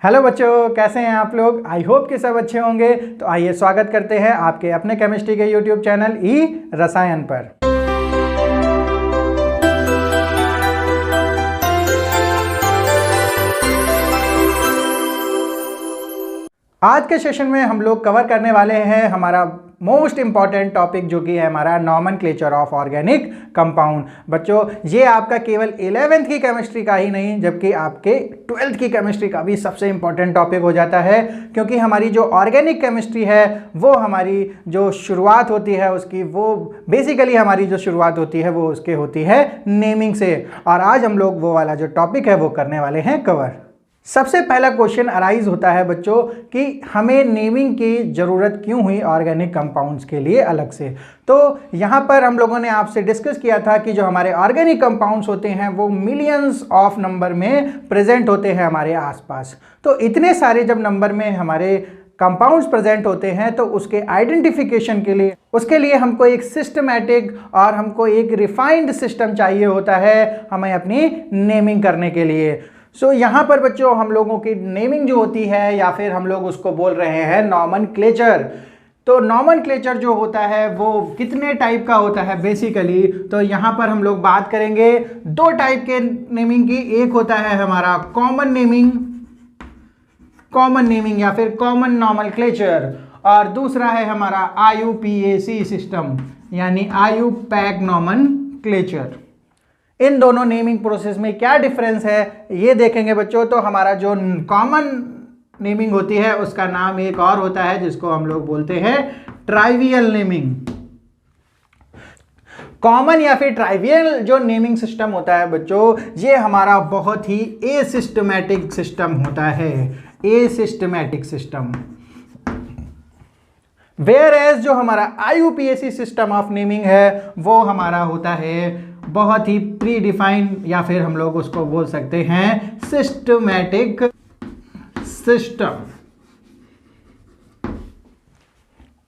Hello बच्चों, कैसे हैं आप लोग। आई होप कि सब अच्छे होंगे। तो आइए स्वागत करते हैं आपके अपने केमिस्ट्री के यूट्यूब चैनल ई रसायन पर। आज के सेशन में हम लोग कवर करने वाले हैं हमारा मोस्ट इंपॉर्टेंट टॉपिक, जो कि है हमारा नॉमेनक्लेचर ऑफ ऑर्गेनिक कंपाउंड। बच्चों, ये आपका केवल 11th की केमिस्ट्री का ही नहीं, जबकि आपके 12th की केमिस्ट्री का भी सबसे इंपॉर्टेंट टॉपिक हो जाता है, क्योंकि हमारी जो ऑर्गेनिक केमिस्ट्री है वो हमारी जो शुरुआत होती है उसकी, वो बेसिकली हमारी जो शुरुआत होती है वो उसके होती है नेमिंग से। और आज हम लोग वो वाला जो टॉपिक है वो करने वाले हैं कवर। सबसे पहला क्वेश्चन अराइज होता है बच्चों कि हमें नेमिंग की ज़रूरत क्यों हुई ऑर्गेनिक कंपाउंड्स के लिए अलग से। तो यहाँ पर हम लोगों ने आपसे डिस्कस किया था कि जो हमारे ऑर्गेनिक कंपाउंड्स होते हैं वो मिलियंस ऑफ नंबर में प्रेजेंट होते हैं हमारे आसपास। तो इतने सारे जब नंबर में हमारे कंपाउंड्स प्रेजेंट होते हैं तो उसके आइडेंटिफिकेशन के लिए, उसके लिए हमको एक सिस्टमैटिक और हमको एक रिफाइंड सिस्टम चाहिए होता है हमें अपनी नेमिंग करने के लिए। सो यहाँ पर बच्चों हम लोगों की नेमिंग जो होती है, या फिर हम लोग उसको बोल रहे हैं नॉमेनक्लेचर। तो नॉमेनक्लेचर जो होता है वो कितने टाइप का होता है बेसिकली, तो यहाँ पर हम लोग बात करेंगे दो टाइप के नेमिंग की। एक होता है हमारा कॉमन नेमिंग या फिर कॉमन नॉमेनक्लेचर, और दूसरा है हमारा IUPAC सिस्टम यानी IUPAC नॉमेनक्लेचर। इन दोनों नेमिंग प्रोसेस में क्या डिफरेंस है ये देखेंगे बच्चों। तो हमारा जो कॉमन नेमिंग होती है उसका नाम एक और होता है जिसको हम लोग बोलते हैं ट्राइवियल नेमिंग। कॉमन या फिर ट्राइवियल जो नेमिंग सिस्टम होता है बच्चों, ये हमारा बहुत ही एसिस्टमैटिक सिस्टम होता है, एसिस्टमैटिक सिस्टम। वेयर एज जो हमारा IUPAC सिस्टम ऑफ नेमिंग है वो हमारा होता है बहुत ही प्री डिफाइंड, या फिर हम लोग उसको बोल सकते हैं सिस्टमैटिक सिस्टम।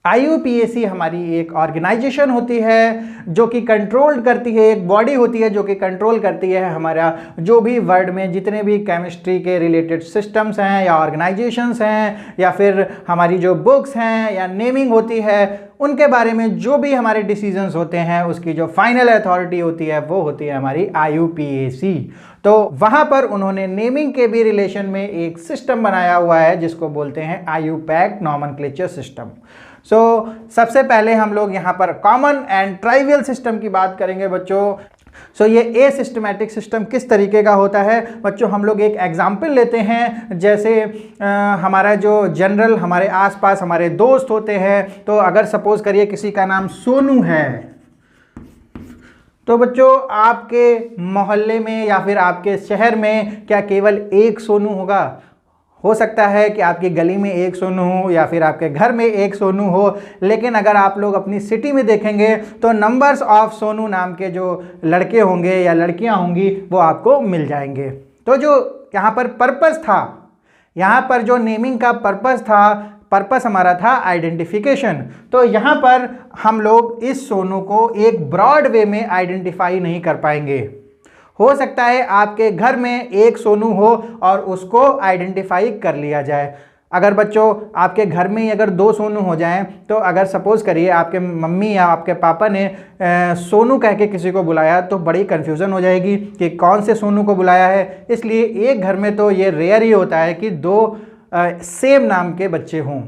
IUPAC हमारी एक ऑर्गेनाइजेशन होती है जो कि कंट्रोल करती है, एक बॉडी होती है जो कि कंट्रोल करती है हमारा जो भी वर्ल्ड में जितने भी केमिस्ट्री के रिलेटेड सिस्टम्स हैं या ऑर्गेनाइजेशंस हैं, या फिर हमारी जो बुक्स हैं या नेमिंग होती है, उनके बारे में जो भी हमारे डिसीजंस होते हैं उसकी जो फाइनल अथॉरिटी होती है वो होती है हमारी IUPAC। तो वहाँ पर उन्होंने नेमिंग के भी रिलेशन में एक सिस्टम बनाया हुआ है जिसको बोलते हैं IUPAC नॉमेनक्लेचर सिस्टम। सो सबसे पहले हम लोग यहाँ पर कॉमन एंड ट्राइवियल सिस्टम की बात करेंगे बच्चों। सो ये एसिस्टमैटिक सिस्टम किस तरीके का होता है बच्चों, हम लोग एक एग्जाम्पल लेते हैं। जैसे हमारा जो जनरल हमारे आसपास हमारे दोस्त होते हैं, तो अगर सपोज करिए किसी का नाम सोनू है, तो बच्चों आपके मोहल्ले में या फिर आपके शहर में क्या केवल एक सोनू होगा? हो सकता है कि आपकी गली में एक सोनू हो या फिर आपके घर में एक सोनू हो, लेकिन अगर आप लोग अपनी सिटी में देखेंगे तो नंबर्स ऑफ सोनू नाम के जो लड़के होंगे या लड़कियां होंगी वो आपको मिल जाएंगे। तो जो यहाँ पर पर्पस था, यहाँ पर जो नेमिंग का पर्पस हमारा था आइडेंटिफिकेशन। तो यहाँ पर हम लोग इस सोनू को एक ब्रॉड वे में आइडेंटिफाई नहीं कर पाएंगे। हो सकता है आपके घर में एक सोनू हो और उसको आइडेंटिफाई कर लिया जाए। अगर बच्चों आपके घर में ही अगर दो सोनू हो जाएं, तो अगर सपोज करिए आपके मम्मी या आपके पापा ने सोनू कह के किसी को बुलाया तो बड़ी कन्फ्यूज़न हो जाएगी कि कौन से सोनू को बुलाया है। इसलिए एक घर में तो ये रेयर ही होता है कि दो सेम नाम के बच्चे हों।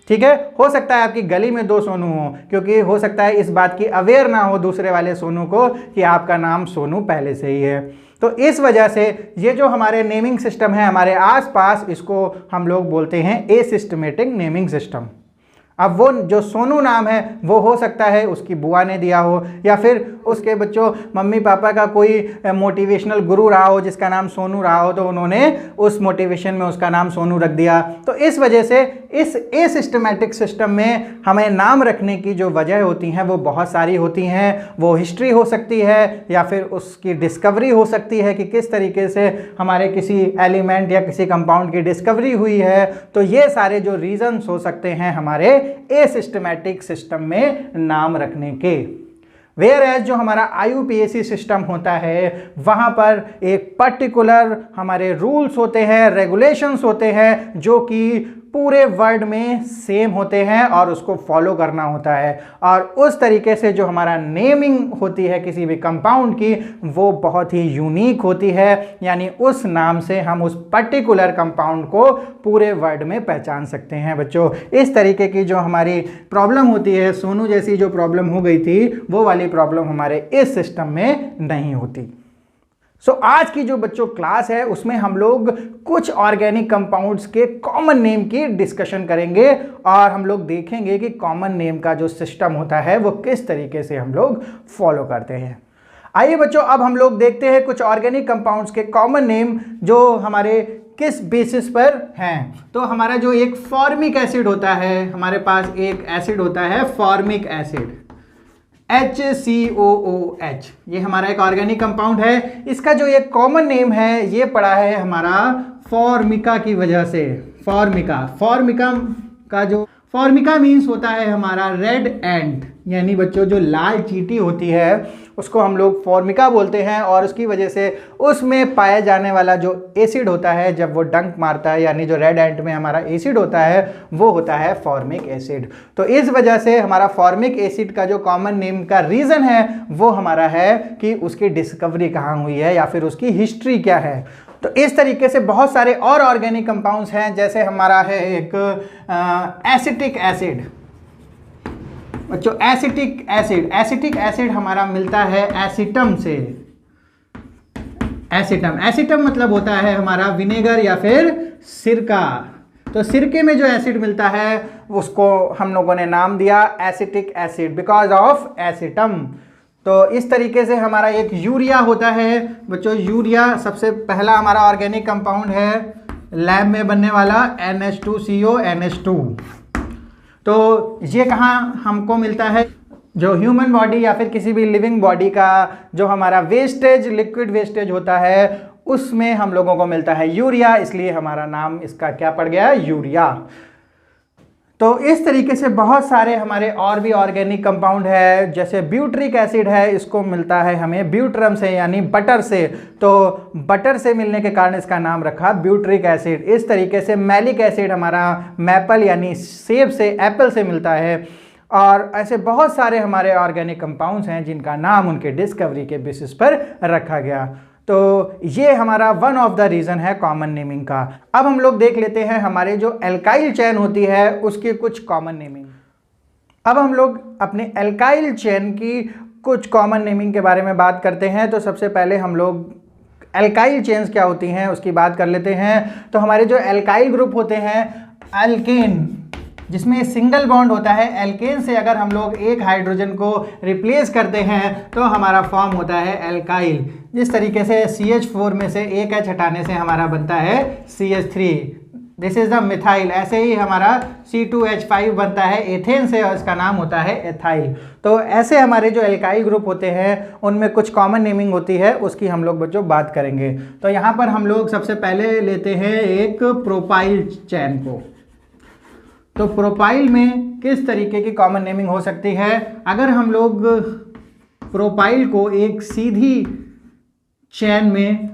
ठीक है, हो सकता है आपकी गली में दो सोनू हो, क्योंकि हो सकता है इस बात की अवेयर ना हो दूसरे वाले सोनू को कि आपका नाम सोनू पहले से ही है। तो इस वजह से ये जो हमारे नेमिंग सिस्टम है हमारे आसपास, इसको हम लोग बोलते हैं एसिस्टमैटिक नेमिंग सिस्टम। अब वो जो सोनू नाम है वो हो सकता है उसकी बुआ ने दिया हो, या फिर उसके बच्चों मम्मी पापा का कोई मोटिवेशनल गुरु रहा हो जिसका नाम सोनू रहा हो, तो उन्होंने उस मोटिवेशन में उसका नाम सोनू रख दिया। तो इस वजह से इस एसिस्टमैटिक सिस्टम में हमें नाम रखने की जो वजह होती हैं वो बहुत सारी होती हैं। वो हिस्ट्री हो सकती है या फिर उसकी डिस्कवरी हो सकती है कि किस तरीके से हमारे किसी एलिमेंट या किसी कंपाउंड की डिस्कवरी हुई है। तो ये सारे जो रीजंस हो सकते हैं हमारे एसिस्टमैटिक सिस्टम में नाम रखने के। वेयर एज जो हमारा IUPAC सिस्टम होता है वहाँ पर एक पर्टिकुलर हमारे रूल्स होते हैं, रेगुलेशंस होते हैं जो कि पूरे वर्ल्ड में सेम होते हैं और उसको फॉलो करना होता है। और उस तरीके से जो हमारा नेमिंग होती है किसी भी कंपाउंड की वो बहुत ही यूनिक होती है, यानी उस नाम से हम उस पर्टिकुलर कंपाउंड को पूरे वर्ल्ड में पहचान सकते हैं। बच्चों, इस तरीके की जो हमारी प्रॉब्लम होती है, सोनू जैसी जो प्रॉब्लम हो गई थी वो वाली प्रॉब्लम हमारे इस सिस्टम में नहीं होती। आज की जो बच्चों क्लास है उसमें हम लोग कुछ ऑर्गेनिक कंपाउंड्स के कॉमन नेम की डिस्कशन करेंगे और हम लोग देखेंगे कि कॉमन नेम का जो सिस्टम होता है वो किस तरीके से हम लोग फॉलो करते हैं। आइए बच्चों, अब हम लोग देखते हैं कुछ ऑर्गेनिक कंपाउंड्स के कॉमन नेम जो हमारे किस बेसिस पर हैं। तो हमारा जो एक फॉर्मिक एसिड होता है, हमारे पास एक एसिड होता है फॉर्मिक एसिड HCOOH, ये हमारा एक ऑर्गेनिक कंपाउंड है। इसका जो एक कॉमन नेम है ये पड़ा है हमारा फॉर्मिका की वजह से। फॉर्मिका का जो फॉर्मिका मीन्स होता है हमारा रेड एंट, यानी बच्चों जो लाल चींटी होती है उसको हम लोग फॉर्मिका बोलते हैं और उसकी वजह से उसमें पाया जाने वाला जो एसिड होता है जब वो डंक मारता है, यानी जो रेड एंट में हमारा एसिड होता है वो होता है फॉर्मिक एसिड। तो इस वजह से हमारा फॉर्मिक एसिड का जो कॉमन नेम का रीज़न है वो हमारा है कि उसकी डिस्कवरी कहाँ हुई है या फिर उसकी हिस्ट्री क्या है। तो इस तरीके से बहुत सारे और ऑर्गेनिक कंपाउंड्स हैं, जैसे हमारा है एक एसिटिक एसिड। बच्चों एसिटिक एसिड हमारा मिलता है एसिटम से। एसिटम मतलब होता है हमारा विनेगर या फिर सिरका। तो सिरके में जो एसिड मिलता है उसको हम लोगों ने नाम दिया एसिटिक एसिड बिकॉज ऑफ एसिटम। तो इस तरीके से हमारा एक यूरिया होता है। बच्चों यूरिया सबसे पहला हमारा ऑर्गेनिक कंपाउंड है लैब में बनने वाला NH2CO NH2। तो ये कहाँ हमको मिलता है, जो ह्यूमन बॉडी या फिर किसी भी लिविंग बॉडी का जो हमारा वेस्टेज, लिक्विड वेस्टेज होता है उसमें हम लोगों को मिलता है यूरिया, इसलिए हमारा नाम इसका क्या पड़ गया, यूरिया। तो इस तरीके से बहुत सारे हमारे और भी ऑर्गेनिक कंपाउंड है, जैसे ब्यूट्रिक एसिड है, इसको मिलता है हमें ब्यूट्रम से यानी बटर से। तो बटर से मिलने के कारण इसका नाम रखा ब्यूट्रिक एसिड। इस तरीके से मैलिक एसिड हमारा मैपल यानी सेब से, एप्पल से मिलता है। और ऐसे बहुत सारे हमारे ऑर्गेनिक कंपाउंड्स हैं जिनका नाम उनके डिस्कवरी के बेसिस पर रखा गया। तो ये हमारा वन ऑफ द रीज़न है कॉमन नेमिंग का। अब हम लोग देख लेते हैं हमारे जो एल्काइल चेन होती है उसके कुछ कॉमन नेमिंग। अब हम लोग अपने एल्काइल चेन की कुछ कॉमन नेमिंग के बारे में बात करते हैं। तो सबसे पहले हम लोग एल्काइल चेन्स क्या होती हैं उसकी बात कर लेते हैं। तो हमारे जो एल्काइल ग्रुप होते हैं एल्केन, जिसमें सिंगल बॉन्ड होता है, एल्केन से अगर हम लोग एक हाइड्रोजन को रिप्लेस करते हैं तो हमारा फॉर्म होता है एल्काइल। जिस तरीके से CH4 में से एक H हटाने से हमारा बनता है CH3, this is the methyl. ऐसे ही हमारा C2H5 बनता है एथेन से और इसका नाम होता है एथाइल। तो ऐसे हमारे जो एल्काइल ग्रुप होते हैं उनमें कुछ कॉमन नेमिंग होती है, उसकी हम लोग बच्चों बात करेंगे। तो यहाँ पर हम लोग सबसे पहले लेते हैं एक प्रोपाइल चैन को। तो प्रोपाइल में किस तरीके की कॉमन नेमिंग हो सकती है, अगर हम लोग प्रोपाइल को एक सीधी चेन में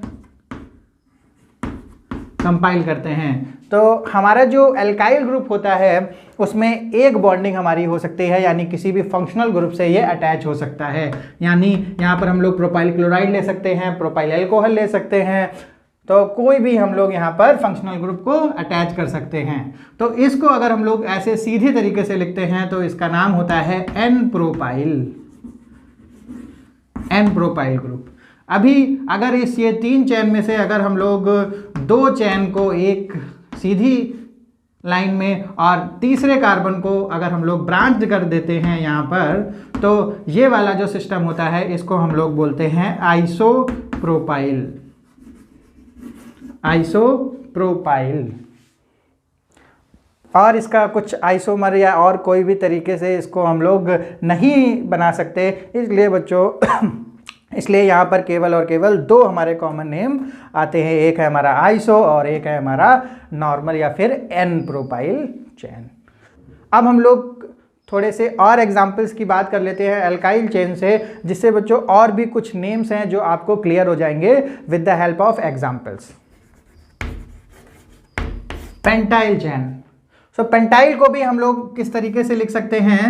कंपाइल करते हैं तो हमारा जो एल्काइल ग्रुप होता है उसमें एक बॉन्डिंग हमारी हो सकती है, यानी किसी भी फंक्शनल ग्रुप से ये अटैच हो सकता है। यानी यहाँ पर हम लोग प्रोपाइल क्लोराइड ले सकते हैं, प्रोपाइल अल्कोहल ले सकते हैं, तो कोई भी हम लोग यहाँ पर फंक्शनल ग्रुप को अटैच कर सकते हैं। तो इसको अगर हम लोग ऐसे सीधे तरीके से लिखते हैं तो इसका नाम होता है एन प्रोपाइल ग्रुप। अभी अगर इस ये 3 चैन में से अगर हम लोग 2 चैन को एक सीधी लाइन में और तीसरे कार्बन को अगर हम लोग ब्रांच कर देते हैं यहाँ पर, तो ये वाला जो सिस्टम होता है इसको हम लोग बोलते हैं आइसोप्रोपाइल। और इसका कुछ आइसोमर या और कोई भी तरीके से इसको हम लोग नहीं बना सकते, इसलिए बच्चों इसलिए यहाँ पर केवल और केवल 2 हमारे कॉमन नेम आते हैं, एक है हमारा आइसो और एक है हमारा नॉर्मल या फिर एन प्रोपाइल चैन। अब हम लोग थोड़े से और एग्जाम्पल्स की बात कर लेते हैं अल्काइल चेन से, जिससे बच्चों और भी कुछ नेम्स हैं जो आपको क्लियर हो जाएंगे with the help of examples. Pentyl chain. So pentyl को भी हम लोग किस तरीके से लिख सकते हैं,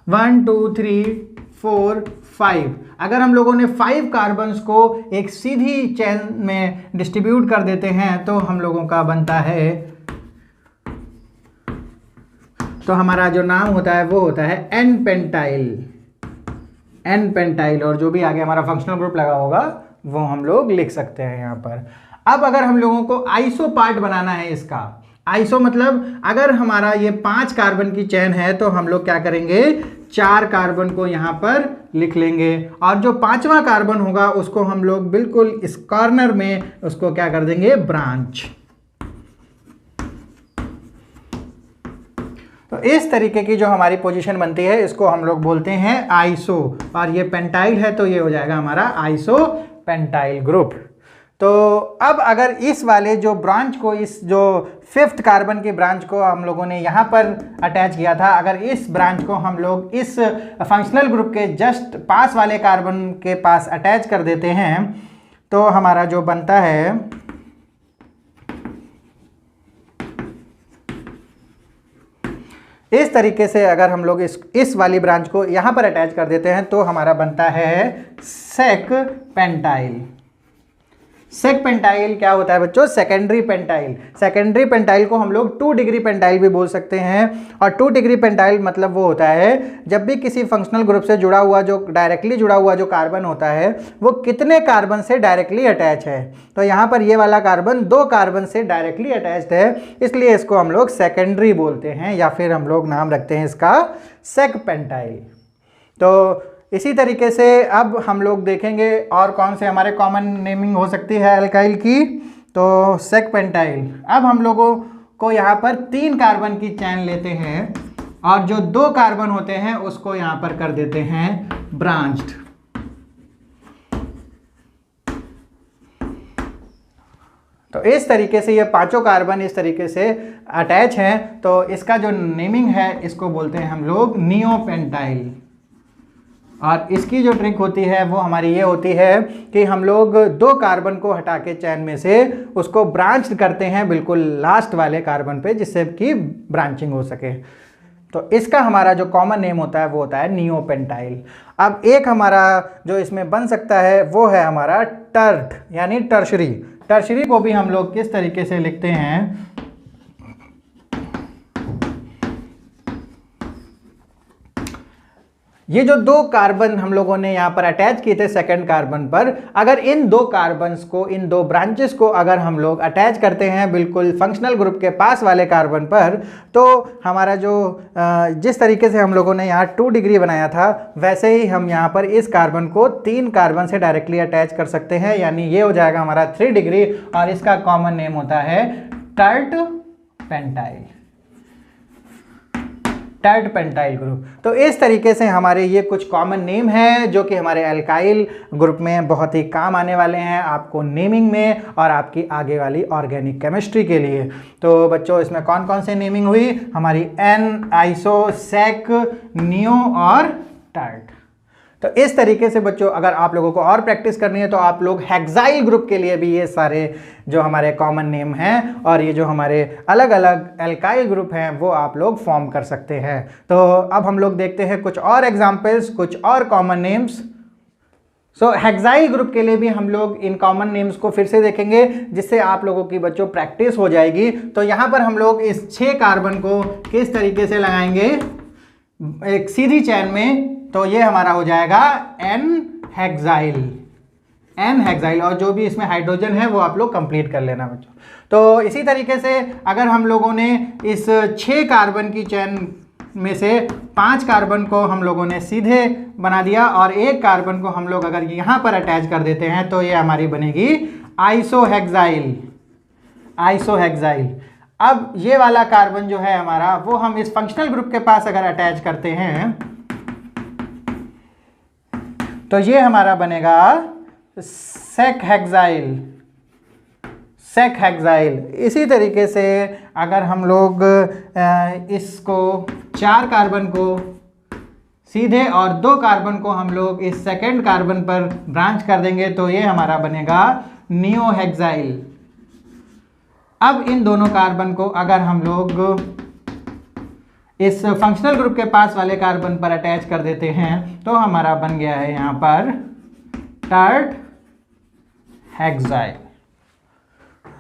1 2 3 4 5। अगर हम लोगों ने 5 कार्बन्स को एक सीधी चेन में डिस्ट्रीब्यूट कर देते हैं तो हम लोगों का बनता है, तो हमारा जो नाम होता है वो होता है एन पेंटाइल। एन पेंटाइल, और जो भी आगे हमारा फंक्शनल ग्रुप लगा होगा वो हम लोग लिख सकते हैं यहाँ पर। अब अगर हम लोगों को आइसो पार्ट बनाना है इसका, आइसो मतलब अगर हमारा ये 5 कार्बन की चेन है तो हम लोग क्या करेंगे, 4 कार्बन को यहाँ पर लिख लेंगे, और जो 5वां कार्बन होगा उसको हम लोग बिल्कुल इस कॉर्नर में उसको क्या कर देंगे, ब्रांच। तो इस तरीके की जो हमारी पोजीशन बनती है इसको हम लोग बोलते हैं आइसो, और ये पेंटाइल है तो ये हो जाएगा हमारा आइसो पेंटाइल ग्रुप। तो अब अगर इस वाले जो ब्रांच को, इस जो 5th कार्बन की ब्रांच को हम लोगों ने यहाँ पर अटैच किया था, अगर इस ब्रांच को हम लोग इस फंक्शनल ग्रुप के जस्ट पास वाले कार्बन के पास अटैच कर देते हैं तो हमारा जो बनता है इस तरीके से, अगर हम लोग इस वाली ब्रांच को यहाँ पर अटैच कर देते हैं तो हमारा बनता है सेक पेंटाइल। सेक पेंटाइल क्या होता है बच्चों, सेकेंडरी पेंटाइल। सेकेंडरी पेंटाइल को हम लोग 2 डिग्री पेंटाइल भी बोल सकते हैं, और 2 डिग्री पेंटाइल मतलब वो होता है जब भी किसी फंक्शनल ग्रुप से जुड़ा हुआ, जो डायरेक्टली जुड़ा हुआ जो कार्बन होता है वो कितने कार्बन से डायरेक्टली अटैच है। तो यहाँ पर ये वाला कार्बन 2 कार्बन से डायरेक्टली अटैच्ड है, इसलिए इसको हम लोग सेकेंडरी बोलते हैं, या फिर हम लोग नाम रखते हैं इसका सेक पेंटाइल। तो इसी तरीके से अब हम लोग देखेंगे और कौन से हमारे कॉमन नेमिंग हो सकती है अल्काइल की। तो सेक पेंटाइल, अब हम लोगों को यहाँ पर 3 कार्बन की चैन लेते हैं और जो 2 कार्बन होते हैं उसको यहाँ पर कर देते हैं ब्रांच्ड। तो इस तरीके से ये 5 कार्बन इस तरीके से अटैच हैं, तो इसका जो नेमिंग है इसको बोलते हैं हम लोग नियो पेंटाइल। और इसकी जो ट्रिक होती है वो हमारी ये होती है कि हम लोग 2 कार्बन को हटा के चैन में से उसको ब्रांच करते हैं बिल्कुल लास्ट वाले कार्बन पे, जिससे कि ब्रांचिंग हो सके। तो इसका हमारा जो कॉमन नेम होता है वो होता है नियो पेंटाइल। अब एक हमारा जो इसमें बन सकता है वो है हमारा टर्ट यानी टर्शरी। टर्शरी को भी हम लोग किस तरीके से लिखते हैं, ये जो 2 कार्बन हम लोगों ने यहाँ पर अटैच किए थे सेकंड कार्बन पर, अगर इन 2 कार्बन्स को, इन 2 ब्रांचेस को अगर हम लोग अटैच करते हैं बिल्कुल फंक्शनल ग्रुप के पास वाले कार्बन पर, तो हमारा जो जिस तरीके से हम लोगों ने यहाँ 2 डिग्री बनाया था वैसे ही हम यहाँ पर इस कार्बन को 3 कार्बन से डायरेक्टली अटैच कर सकते हैं, यानी ये हो जाएगा हमारा 3 डिग्री, और इसका कॉमन नेम होता है tert pentyl. Tert pentyl group. तो इस तरीके से हमारे ये कुछ कॉमन नेम हैं जो कि हमारे अल्काइल ग्रुप में बहुत ही काम आने वाले हैं आपको नेमिंग में और आपकी आगे वाली ऑर्गेनिक केमिस्ट्री के लिए। तो बच्चों इसमें कौन कौन से नेमिंग हुई, हमारी एन, आइसो, सेक, नियो और टर्ट। तो इस तरीके से बच्चों अगर आप लोगों को और प्रैक्टिस करनी है तो आप लोग हेक्साइल ग्रुप के लिए भी ये सारे जो हमारे कॉमन नेम हैं और ये जो हमारे अलग अलग एल्काइल ग्रुप हैं वो आप लोग फॉर्म कर सकते हैं। तो अब हम लोग देखते हैं कुछ और एग्जांपल्स, कुछ और कॉमन नेम्स। सो हेक्साइल ग्रुप के लिए भी हम लोग इन कॉमन नेम्स को फिर से देखेंगे जिससे आप लोगों की बच्चों प्रैक्टिस हो जाएगी। तो यहाँ पर हम लोग इस 6 कार्बन को किस तरीके से लगाएंगे एक सीधी चैन में, तो ये हमारा हो जाएगा एन हेक्साइल, एन हेक्साइल, और जो भी इसमें हाइड्रोजन है वो आप लोग कंप्लीट कर लेना बच्चों। तो इसी तरीके से अगर हम लोगों ने इस 6 कार्बन की चैन में से 5 कार्बन को हम लोगों ने सीधे बना दिया और 1 कार्बन को हम लोग अगर यहाँ पर अटैच कर देते हैं तो ये हमारी बनेगी आइसोहेक्साइल, आइसोहेक्साइल। अब ये वाला कार्बन जो है हमारा वो हम इस फंक्शनल ग्रुप के पास अगर अटैच करते हैं तो ये हमारा बनेगा सेक हेक्साइल, सेक हेक्साइल। इसी तरीके से अगर हम लोग इसको 4 कार्बन को सीधे और 2 कार्बन को हम लोग इस सेकंड कार्बन पर ब्रांच कर देंगे तो ये हमारा बनेगा नियोहेक्साइल। अब इन दोनों कार्बन को अगर हम लोग इस फंक्शनल ग्रुप के पास वाले कार्बन पर अटैच कर देते हैं तो हमारा बन गया है यहाँ पर टर्ट हेक्साइल।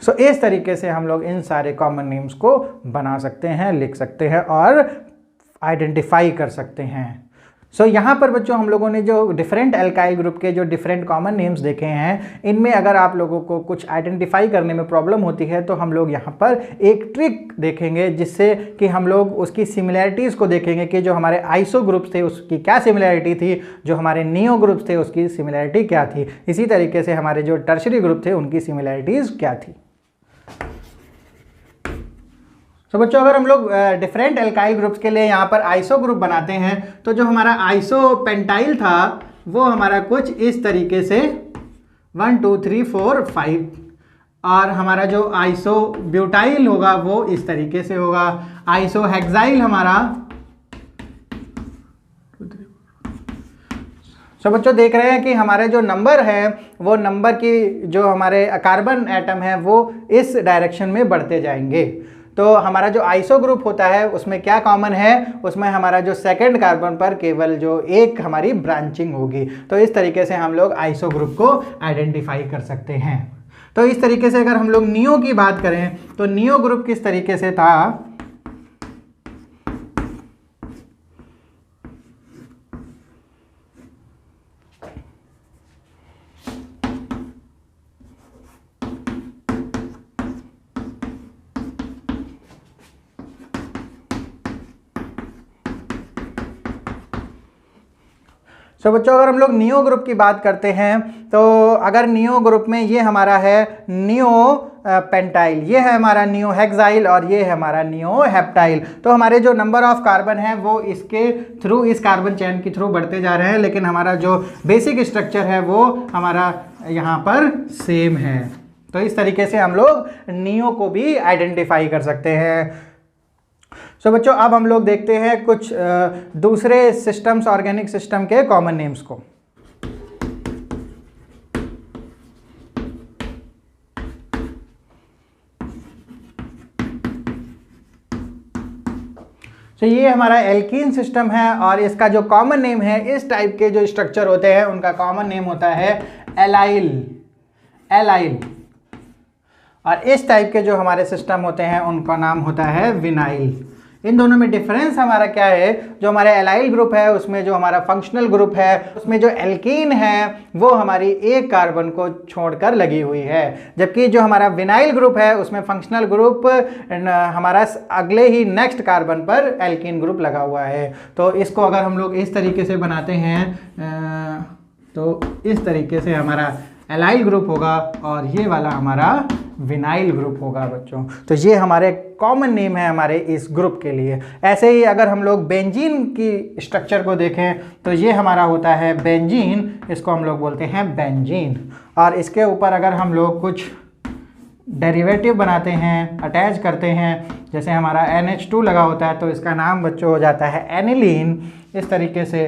सो इस तरीके से हम लोग इन सारे कॉमन नेम्स को बना सकते हैं, लिख सकते हैं और आइडेंटिफाई कर सकते हैं। सो यहाँ पर बच्चों हम लोगों ने जो डिफरेंट एल्काइल ग्रुप के जो डिफरेंट कॉमन नेम्स देखे हैं, इनमें अगर आप लोगों को कुछ आइडेंटिफाई करने में प्रॉब्लम होती है तो हम लोग यहाँ पर एक ट्रिक देखेंगे जिससे कि हम लोग उसकी सिमिलैरिटीज़ को देखेंगे कि जो हमारे आइसो ग्रुप थे उसकी क्या सिमिलैरिटी थी, जो हमारे नियो ग्रुप थे उसकी सिमिलैरिटी क्या थी, इसी तरीके से हमारे जो टर्शरी ग्रुप थे उनकी सिमिलैरिटीज़ क्या थी। तो बच्चों अगर हम लोग डिफरेंट एल्काइल ग्रुप्स के लिए यहाँ पर आइसो ग्रुप बनाते हैं तो जो हमारा आइसो पेंटाइल था वो हमारा कुछ इस तरीके से 1 2 3 4 5 और हमारा जो आइसो ब्यूटाइल होगा वो इस तरीके से होगा। आइसो हेक्साइल हमारा तो बच्चों देख रहे हैं कि हमारे जो नंबर है वो नंबर की जो हमारे कार्बन एटम है वो इस डायरेक्शन में बढ़ते जाएंगे। तो हमारा जो आइसो ग्रुप होता है उसमें क्या कॉमन है, उसमें हमारा जो सेकंड कार्बन पर केवल जो एक हमारी ब्रांचिंग होगी। तो इस तरीके से हम लोग आइसो ग्रुप को आइडेंटिफाई कर सकते हैं। तो इस तरीके से अगर हम लोग नियो की बात करें तो नियो ग्रुप किस तरीके से था, तो बच्चों अगर हम लोग नियो ग्रुप की बात करते हैं तो अगर नियो ग्रुप में ये हमारा है नियो पेंटाइल, ये है हमारा नियो हेक्साइल और ये है हमारा नियो हेप्टाइल। तो हमारे जो नंबर ऑफ कार्बन है वो इसके थ्रू, इस कार्बन चेन के थ्रू बढ़ते जा रहे हैं, लेकिन हमारा जो बेसिक स्ट्रक्चर है वो हमारा यहाँ पर सेम है। तो इस तरीके से हम लोग नियो को भी आइडेंटिफाई कर सकते हैं। सो बच्चों अब हम लोग देखते हैं कुछ दूसरे सिस्टम्स, ऑर्गेनिक सिस्टम के कॉमन नेम्स को। तो ये हमारा एल्कीन सिस्टम है और इसका जो कॉमन नेम है, इस टाइप के जो स्ट्रक्चर होते हैं उनका कॉमन नेम होता है एलाइल। एलाइल। और इस टाइप के जो हमारे सिस्टम होते हैं उनका नाम होता है विनाइल। इन दोनों में डिफरेंस हमारा क्या है, जो हमारा एलाइल ग्रुप है उसमें जो हमारा फंक्शनल ग्रुप है उसमें जो एल्कीन है वो हमारी एक कार्बन को छोड़कर लगी हुई है, जबकि जो हमारा विनाइल ग्रुप है उसमें फंक्शनल ग्रुप हमारा अगले ही नेक्स्ट कार्बन पर एल्कीन ग्रुप लगा हुआ है। तो इसको अगर हम लोग इस तरीके से बनाते हैं तो इस तरीके से हमारा एलाइल ग्रुप होगा और ये वाला हमारा विनाइल ग्रुप होगा बच्चों। तो ये हमारे कॉमन नेम है हमारे इस ग्रुप के लिए। ऐसे ही अगर हम लोग बेंजीन की स्ट्रक्चर को देखें तो ये हमारा होता है बेंजीन, इसको हम लोग बोलते हैं बेंजीन। और इसके ऊपर अगर हम लोग कुछ डेरिवेटिव बनाते हैं, अटैच करते हैं, जैसे हमारा NH2 लगा होता है तो इसका नाम बच्चों हो जाता है एनिलीन। इस तरीके से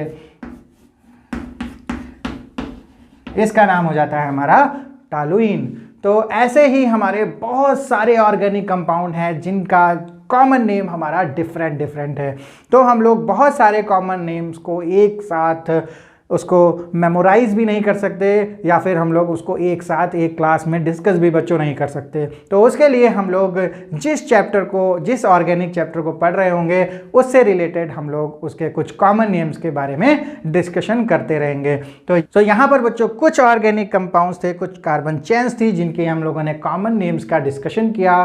इसका नाम हो जाता है हमारा टालुइन। तो ऐसे ही हमारे बहुत सारे ऑर्गेनिक कंपाउंड हैं जिनका कॉमन नेम हमारा डिफरेंट है। तो हम लोग बहुत सारे कॉमन नेम्स को एक साथ उसको मेमोराइज भी नहीं कर सकते या फिर हम लोग उसको एक साथ एक क्लास में डिस्कस भी बच्चों नहीं कर सकते। तो उसके लिए हम लोग जिस चैप्टर को, जिस ऑर्गेनिक चैप्टर को पढ़ रहे होंगे उससे रिलेटेड हम लोग उसके कुछ कॉमन नेम्स के बारे में डिस्कशन करते रहेंगे। तो यहाँ पर बच्चों कुछ ऑर्गेनिक कंपाउंड्स थे, कुछ कार्बन चेन्स थी जिनके हम लोगों ने कॉमन नेम्स का डिस्कशन किया।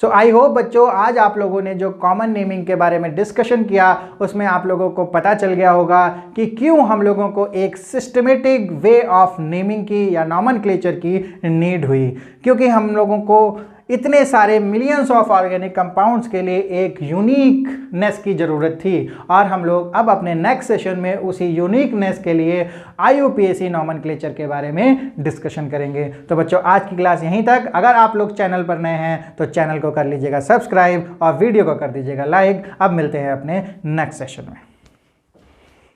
सो आई होप बच्चों आज आप लोगों ने जो कॉमन नेमिंग के बारे में डिस्कशन किया उसमें आप लोगों को पता चल गया होगा कि क्यों हम लोगों को एक सिस्टमेटिक वे ऑफ नेमिंग की या नॉमेनक्लेचर की नीड हुई, क्योंकि हम लोगों को इतने सारे मिलियंस ऑफ ऑर्गेनिक कंपाउंड्स के लिए एक यूनिकनेस की ज़रूरत थी और हम लोग अब अपने नेक्स्ट सेशन में उसी यूनिकनेस के लिए IUPAC नॉमेनक्लेचर के बारे में डिस्कशन करेंगे। तो बच्चों आज की क्लास यहीं तक। अगर आप लोग चैनल पर नए हैं तो चैनल को कर लीजिएगा सब्सक्राइब और वीडियो को कर दीजिएगा लाइक। अब मिलते हैं अपने नेक्स्ट सेशन में।